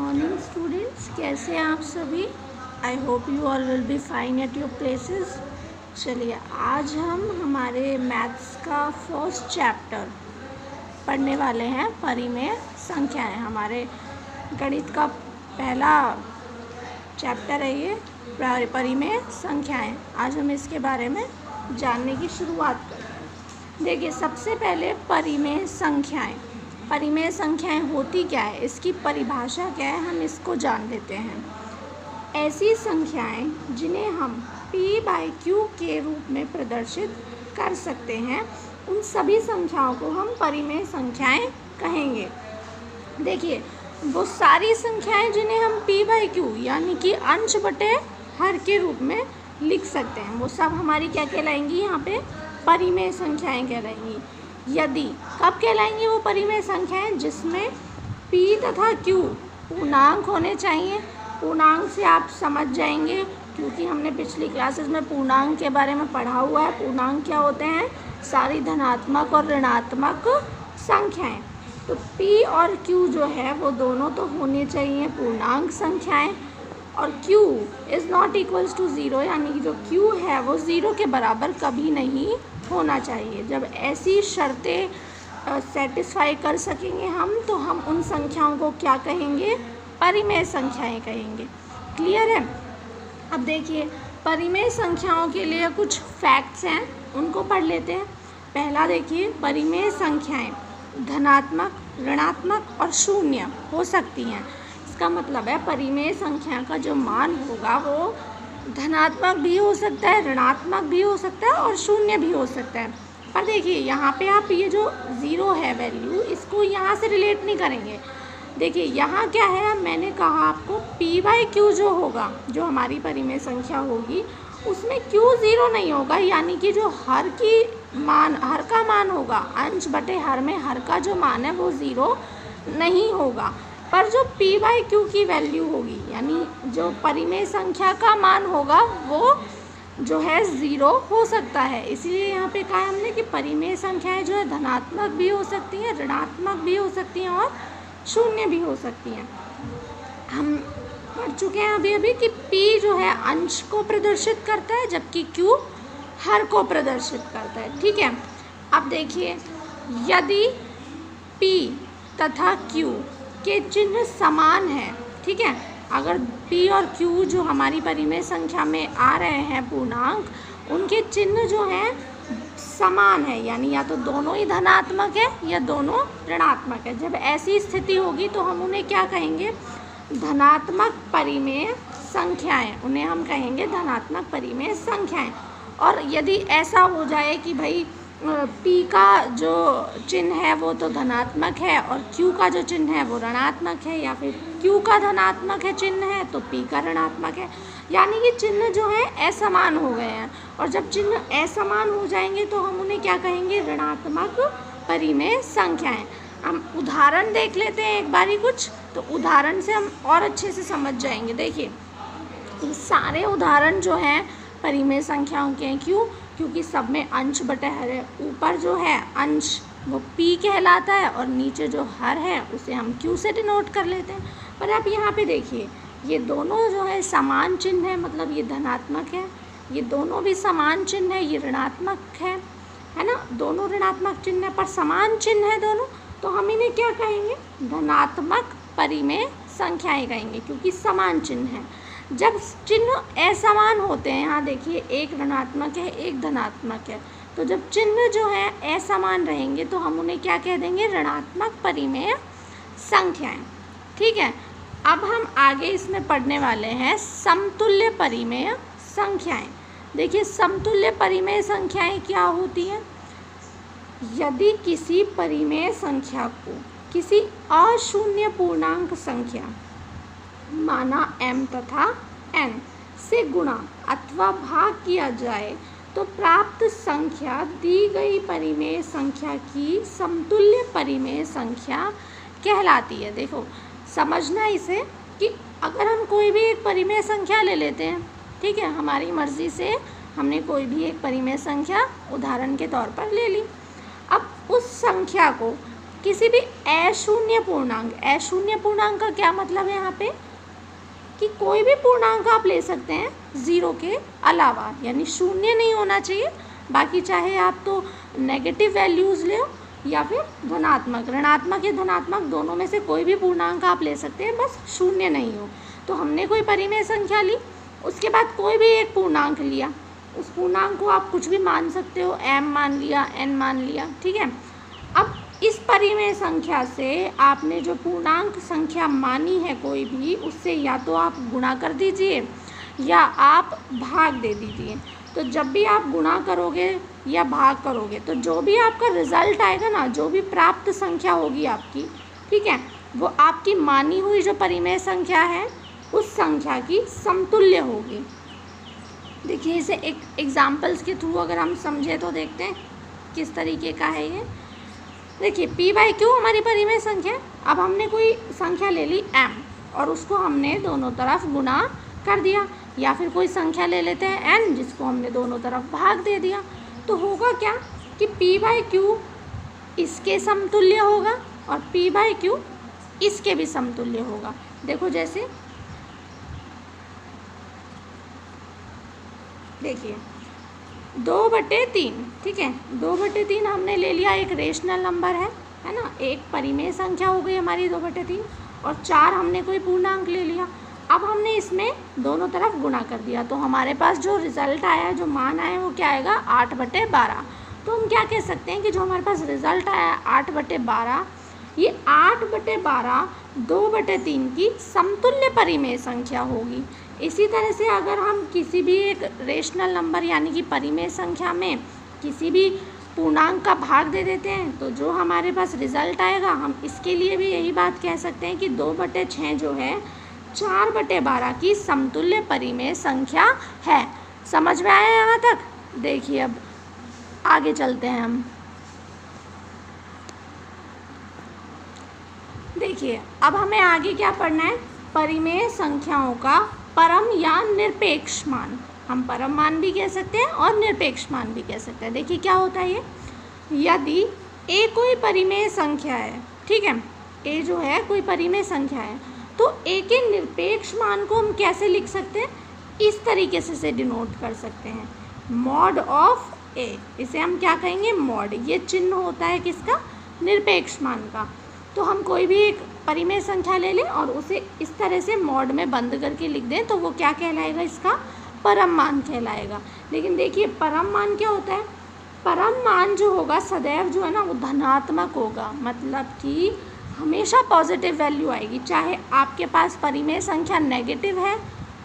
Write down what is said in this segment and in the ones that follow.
Morning students, कैसे हैं आप सभी। I hope you all will be fine at your places. चलिए, आज हम हमारे मैथ्स का फर्स्ट चैप्टर पढ़ने वाले हैं, परिमेय संख्याएं। हमारे गणित का पहला चैप्टर है ये, परिमेय संख्याएं। आज हम इसके बारे में जानने की शुरुआत करते हैं। देखिए, सबसे पहले परिमेय संख्याएं। परिमेय संख्याएं होती क्या है, इसकी परिभाषा क्या है, हम इसको जान लेते हैं। ऐसी संख्याएं जिन्हें हम p/q के रूप में प्रदर्शित कर सकते हैं, उन सभी संख्याओं को हम परिमेय संख्याएं कहेंगे। देखिए, वो सारी संख्याएं जिन्हें हम p/q यानी कि अंश बटे हर के रूप में लिख सकते हैं, वो सब हमारी क्या कहलाएंगी, यहाँ पे परिमेय संख्याएं कहलाएंगी। यदि कब कहलाएंगी वो परिमेय संख्याएं, जिसमें p तथा q पूर्णांक होने चाहिए। पूर्णांक से आप समझ जाएंगे, क्योंकि हमने पिछली क्लासेस में पूर्णांक के बारे में पढ़ा हुआ है। पूर्णांक क्या होते हैं, सारी धनात्मक और ऋणात्मक संख्याएं। तो p और q जो है वो दोनों तो होने चाहिए पूर्णांक संख्याएं, और q is not equals to zero, यानी कि जो q है वो ज़ीरो के बराबर कभी नहीं होना चाहिए। जब ऐसी शर्तें सेटिस्फाई कर सकेंगे हम, तो हम उन संख्याओं को क्या कहेंगे, परिमेय संख्याएं कहेंगे। क्लियर है। अब देखिए, परिमेय संख्याओं के लिए कुछ फैक्ट्स हैं, उनको पढ़ लेते हैं। पहला देखिए, परिमेय संख्याएं धनात्मक, ऋणात्मक और शून्य हो सकती हैं। इसका मतलब है परिमेय संख्या का जो मान होगा वो धनात्मक भी हो सकता है, ऋणात्मक भी हो सकता है और शून्य भी हो सकता है। पर देखिए, यहाँ पे आप ये जो ज़ीरो है वैल्यू, इसको यहाँ से रिलेट नहीं करेंगे। देखिए, यहाँ क्या है, मैंने कहा आपको p/q जो होगा, जो हमारी परिमेय संख्या होगी, उसमें q ज़ीरो नहीं होगा, यानी कि जो हर का मान होगा, अंश बटे हर में हर का जो मान है वो ज़ीरो नहीं होगा। पर जो p/q की वैल्यू होगी, यानी जो परिमेय संख्या का मान होगा, वो जो है ज़ीरो हो सकता है। इसीलिए यहाँ पे कहा हमने कि परिमेय संख्याएं जो है धनात्मक भी हो सकती हैं, ऋणात्मक भी हो सकती हैं और शून्य भी हो सकती हैं। हम पढ़ चुके हैं अभी कि p जो है अंश को प्रदर्शित करता है, जबकि q हर को प्रदर्शित करता है। ठीक है। अब देखिए, यदि p तथा q के चिन्ह समान हैं, ठीक है, अगर p और q जो हमारी परिमेय संख्या में आ रहे हैं पूर्णांक, उनके चिन्ह जो हैं समान है, यानी या तो दोनों ही धनात्मक है या दोनों ऋणात्मक है। जब ऐसी स्थिति होगी तो हम उन्हें क्या कहेंगे, धनात्मक परिमेय संख्याएं, उन्हें हम कहेंगे धनात्मक परिमेय संख्याएं। और यदि ऐसा हो जाए कि भाई p का जो चिन्ह है वो तो धनात्मक है और q का जो चिन्ह है वो ऋणात्मक है, या फिर q का धनात्मक है चिन्ह है तो p का ऋणात्मक है, यानी कि चिन्ह जो है असमान हो गए हैं। और जब चिन्ह असमान हो जाएंगे तो हम उन्हें क्या कहेंगे, ऋणात्मक परिमेय संख्याएं। हम उदाहरण देख लेते हैं एक बारी कुछ, तो उदाहरण से हम और अच्छे से समझ जाएंगे। देखिए, ये सारे उदाहरण जो हैं परिमेय संख्याओं के हैं। क्यों? क्योंकि सब में अंश बटे हर है। ऊपर जो है अंश वो p कहलाता है और नीचे जो हर है उसे हम q से डिनोट कर लेते हैं। पर आप यहाँ पे देखिए, ये दोनों जो है समान चिन्ह है, मतलब ये धनात्मक है, ये दोनों भी समान चिन्ह है, ये ऋणात्मक है ना, दोनों ऋणात्मक चिन्ह है पर समान चिन्ह है दोनों, तो हम इन्हें क्या कहेंगे, धनात्मक परिमेय संख्याएं कहेंगे, क्योंकि समान चिन्ह है। जब चिन्ह असमान होते हैं, यहाँ देखिए एक ऋणात्मक है एक धनात्मक है, तो जब चिन्ह जो है असमान रहेंगे तो हम उन्हें क्या कह देंगे, ऋणात्मक परिमेय संख्याएं। ठीक है। अब हम आगे इसमें पढ़ने वाले हैं समतुल्य परिमेय संख्याएं। देखिए, समतुल्य परिमेय संख्याएं क्या होती हैं, यदि किसी परिमेय संख्या को किसी अशून्य पूर्णांक संख्या माना m तथा n से गुणा अथवा भाग किया जाए तो प्राप्त संख्या दी गई परिमेय संख्या की समतुल्य परिमेय संख्या कहलाती है। देखो, समझना इसे कि अगर हम कोई भी एक परिमेय संख्या ले लेते हैं, ठीक है, हमारी मर्ज़ी से हमने कोई भी एक परिमेय संख्या उदाहरण के तौर पर ले ली। अब उस संख्या को किसी भी अशून्य पूर्णांक का क्या मतलब है यहाँ पे कि कोई भी पूर्णांक आप ले सकते हैं 0 के अलावा, यानी शून्य नहीं होना चाहिए। बाकी चाहे आप तो नेगेटिव वैल्यूज़ ले या फिर धनात्मक, ऋणात्मक या धनात्मक दोनों में से कोई भी पूर्णांक आप ले सकते हैं, बस शून्य नहीं हो। तो हमने कोई परिमेय संख्या ली, उसके बाद कोई भी एक पूर्णांक लिया, उस पूर्णांक को आप कुछ भी मान सकते हो, m मान लिया, n मान लिया, ठीक है। अब इस परिमेय संख्या से आपने जो पूर्णांक संख्या मानी है कोई भी, उससे या तो आप गुणा कर दीजिए या आप भाग दे दीजिए। तो जब भी आप गुणा करोगे या भाग करोगे तो जो भी आपका रिजल्ट आएगा ना, जो भी प्राप्त संख्या होगी आपकी, ठीक है, वो आपकी मानी हुई जो परिमेय संख्या है उस संख्या की समतुल्य होगी। देखिए इसे एक एग्जाम्पल्स के थ्रू अगर हम समझे तो देखते हैं किस तरीके का है ये। देखिए p/q हमारी परिमेय संख्या। अब हमने कोई संख्या ले ली m और उसको हमने दोनों तरफ गुणा कर दिया, या फिर कोई संख्या ले लेते हैं n जिसको हमने दोनों तरफ भाग दे दिया। तो होगा क्या कि p/q इसके समतुल्य होगा और p/q इसके भी समतुल्य होगा। देखो जैसे देखिए 2/3, ठीक है, 2/3 हमने ले लिया, एक रेशनल नंबर है ना, एक परिमेय संख्या हो गई हमारी 2/3, और 4 हमने कोई पूर्णांक ले लिया। अब हमने इसमें दोनों तरफ गुणा कर दिया, तो हमारे पास जो रिज़ल्ट आया, जो मान आया, वो क्या आएगा 8/12। तो हम क्या कह सकते हैं कि जो हमारे पास रिज़ल्ट आया 8/12, ये 8/12 2/3 की समतुल्य परिमेय संख्या होगी। इसी तरह से अगर हम किसी भी एक रेशनल नंबर यानी कि परिमेय संख्या में किसी भी पूर्णांक का भाग दे देते हैं तो जो हमारे पास रिज़ल्ट आएगा, हम इसके लिए भी यही बात कह सकते हैं कि 2/6 जो है 4/12 की समतुल्य परिमेय संख्या है। समझ में आया यहाँ तक? देखिए अब आगे चलते हैं हम। देखिए अब हमें आगे क्या पढ़ना है, परिमेय संख्याओं का परम या निरपेक्ष मान। हम परम मान भी कह सकते हैं और निरपेक्ष मान भी कह सकते हैं। देखिए क्या होता है ये, यदि a कोई परिमेय संख्या है, ठीक है, a जो है कोई परिमेय संख्या है, तो a के निरपेक्ष मान को हम कैसे लिख सकते हैं, इस तरीके से डिनोट कर सकते हैं, मॉड ऑफ a। इसे हम क्या कहेंगे, मॉड। ये चिन्ह होता है किसका, निरपेक्ष मान का। तो हम कोई भी एक परिमेय संख्या ले लें और उसे इस तरह से मॉड में बंद करके लिख दें तो वो क्या कहलाएगा, इसका परम मान कहलाएगा। लेकिन देखिए परम मान क्या होता है, परम मान जो होगा सदैव जो है ना वो धनात्मक होगा, मतलब कि हमेशा पॉजिटिव वैल्यू आएगी। चाहे आपके पास परिमेय संख्या नेगेटिव है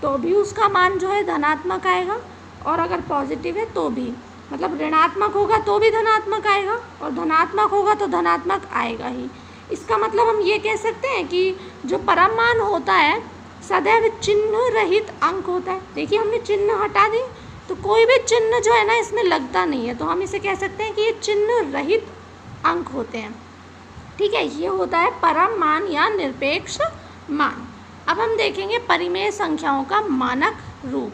तो भी उसका मान जो है धनात्मक आएगा, और अगर पॉजिटिव है तो भी, मतलब ऋणात्मक होगा तो भी धनात्मक आएगा और धनात्मक होगा तो धनात्मक आएगा ही। इसका मतलब हम ये कह सकते हैं कि जो परम मान होता है सदैव चिन्ह रहित अंक होता है। देखिए हमने चिन्ह हटा दी तो कोई भी चिन्ह जो है ना इसमें लगता नहीं है, तो हम इसे कह सकते हैं कि ये चिन्ह रहित अंक होते हैं, ठीक है। ये होता है परम मान या निरपेक्ष मान। अब हम देखेंगे परिमेय संख्याओं का मानक रूप।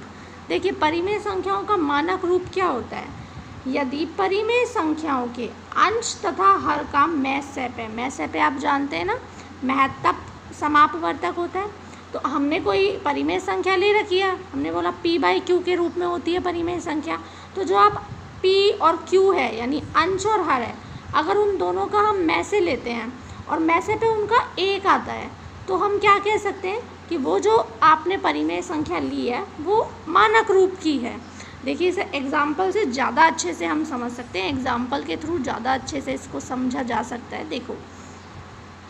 देखिए परिमेय संख्याओं का मानक रूप क्या होता है, यदि परिमेय संख्याओं के अंश तथा हर का मैसेप आप जानते हैं ना, महत्तम समापवर्तक होता है। तो हमने कोई परिमेय संख्या ले रखी है, हमने बोला p/q के रूप में होती है परिमेय संख्या। तो जो आप p और q है यानी अंश और हर है, अगर उन दोनों का हम में से लेते हैं और में से पे उनका एक आता है तो हम क्या कह सकते हैं कि वो जो आपने परिमेय संख्या ली है वो मानक रूप की है। देखिए इसे एग्जाम्पल से ज़्यादा अच्छे से हम समझ सकते हैं, एग्जाम्पल के थ्रू ज़्यादा अच्छे से इसको समझा जा सकता है। देखो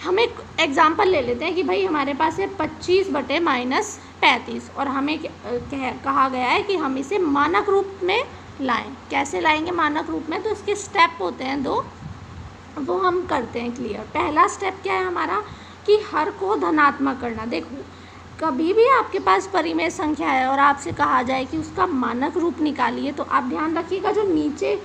हम एक एग्जाम्पल ले लेते हैं कि भाई हमारे पास है 25/-35 और हमें कहा गया है कि हम इसे मानक रूप में लाएं। कैसे लाएंगे मानक रूप में, तो इसके स्टेप होते हैं 2, वो हम करते हैं क्लियर। पहला स्टेप क्या है हमारा कि हर को धनात्मक करना। देखो कभी भी आपके पास परिमेय संख्या है और आपसे कहा जाए कि उसका मानक रूप निकालिए, तो आप ध्यान रखिएगा जो नीचे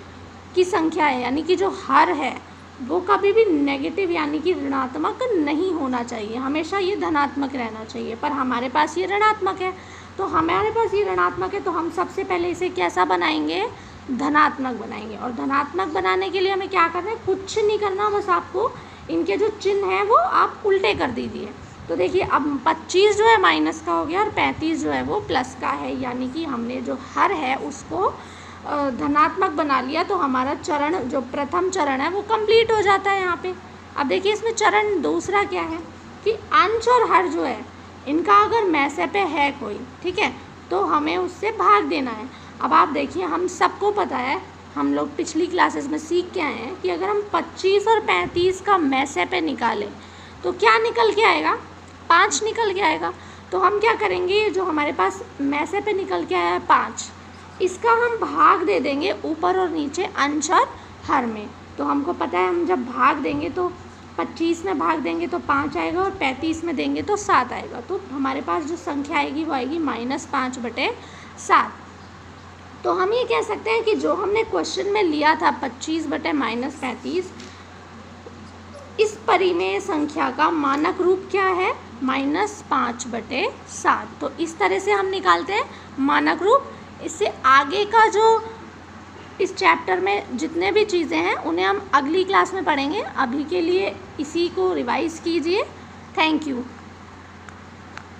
की संख्या है यानी कि जो हर है वो कभी भी नेगेटिव यानी कि ऋणात्मक नहीं होना चाहिए, हमेशा ये धनात्मक रहना चाहिए। पर हमारे पास ये ऋणात्मक है, तो हमारे पास ये ऋणात्मक है तो हम सबसे पहले इसे कैसा बनाएंगे, धनात्मक बनाएंगे। और धनात्मक बनाने के लिए हमें क्या करना है, कुछ नहीं करना, बस आपको इनके जो चिन्ह हैं वो आप उल्टे कर दीजिए। तो देखिए अब 25 जो है माइनस का हो गया और 35 जो है वो प्लस का है, यानी कि हमने जो हर है उसको धनात्मक बना लिया। तो हमारा चरण जो प्रथम चरण है वो कंप्लीट हो जाता है यहाँ पे। अब देखिए इसमें चरण दूसरा क्या है कि अंश और हर जो है इनका अगर मैसे पे है कोई, ठीक है, तो हमें उससे भाग देना है। अब आप देखिए हम सबको पता है, हम लोग पिछली क्लासेस में सीख के आए हैं कि अगर हम 25 और 35 का मैसे पे निकालें तो क्या निकल के आएगा, 5 निकल के आएगा। तो हम क्या करेंगे, जो हमारे पास मैसे पे निकल के आया है 5, इसका हम भाग दे देंगे ऊपर और नीचे अंश और हर में। तो हमको पता है हम जब भाग देंगे तो 25 में भाग देंगे तो 5 आएगा और 35 में देंगे तो 7 आएगा। तो हमारे पास जो संख्या आएगी वो आएगी -5/7। तो हम ये कह सकते हैं कि जो हमने क्वेश्चन में लिया था 25/-35, इस परिमेय संख्या का मानक रूप क्या है, -5/7। तो इस तरह से हम निकालते हैं मानक रूप। इससे आगे का जो इस चैप्टर में जितने भी चीज़ें हैं उन्हें हम अगली क्लास में पढ़ेंगे। अभी के लिए इसी को रिवाइज कीजिए। Thank you.